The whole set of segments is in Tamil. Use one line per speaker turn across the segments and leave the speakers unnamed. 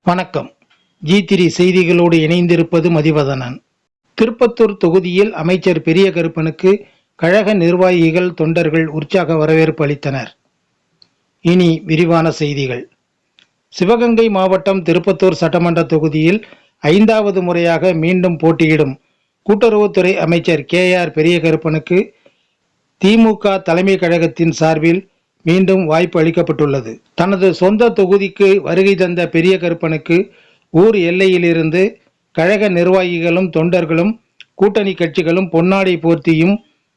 வணக்கம். G3 செய்திகளோடு இணைந்திருப்பது மதிவதனன். திருப்பத்தூர் தொகுதியில் அமைச்சர் பெரிய கருப்பனுக்கு கழக நிர்வாகிகள், தொண்டர்கள் உற்சாக வரவேற்பு அளித்தனர். இனி விரிவான செய்திகள். சிவகங்கை மாவட்டம் திருப்பத்தூர் சட்டமன்ற தொகுதியில் 5வது முறையாக மீண்டும் போட்டியிடும் கூட்டுறவுத்துறை அமைச்சர் KR பெரிய கருப்பனுக்கு திமுக தலைமை கழகத்தின் சார்பில் மீண்டும் வாய்ப்பு அளிக்கப்பட்டுள்ளது. தனது சொந்த தொகுதிக்கு வருகை தந்த பெரிய கருப்பனுக்கு ஊர் எல்லையிலிருந்து கழக நிர்வாகிகளும், தொண்டர்களும், கூட்டணி கட்சிகளும் பொன்னாடை போர்த்தியும்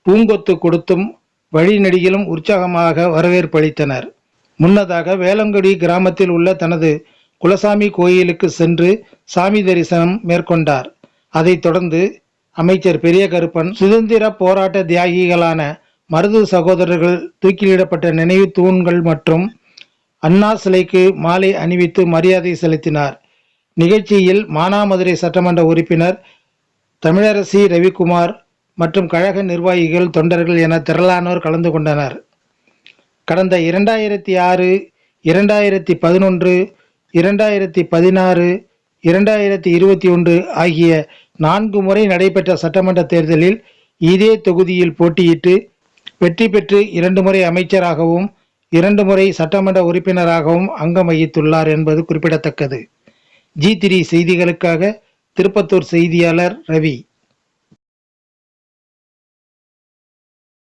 பூங்கொத்து கொடுத்தும் வழிநெடுகிலும் உற்சாகமாக வரவேற்பு அளித்தனர். முன்னதாக வேளங்குடி கிராமத்தில் உள்ள தனது குலசாமி கோயிலுக்கு சென்று சாமி தரிசனம் மேற்கொண்டார். அதைத் தொடர்ந்து அமைச்சர் பெரிய கருப்பன் சுதந்திர போராட்ட தியாகிகளான மருது சகோதரர்கள் தூக்கிலிடப்பட்ட நினைவு தூண்கள் மற்றும் அண்ணா சிலைக்கு மாலை அணிவித்து மரியாதை செலுத்தினார். நிகழ்ச்சியில் மானாமதுரை சட்டமன்ற உறுப்பினர் தமிழரசி ரவிக்குமார் மற்றும் கழக நிர்வாகிகள், தொண்டர்கள் என திரளானோர் கலந்து கொண்டனர். கடந்த 2006, 2011, 2016, 2021 ஆகிய 4 முறை நடைபெற்ற சட்டமன்ற தேர்தலில் இதே தொகுதியில் போட்டியிட்டு வெற்றி பெற்று 2 முறை அமைச்சராகவும் 2 முறை சட்டமன்ற உறுப்பினராகவும் அங்கம் வகித்துள்ளார் என்பது குறிப்பிடத்தக்கது. G3 செய்திகளுக்காக திருப்பத்தூர் செய்தியாளர் ரவி.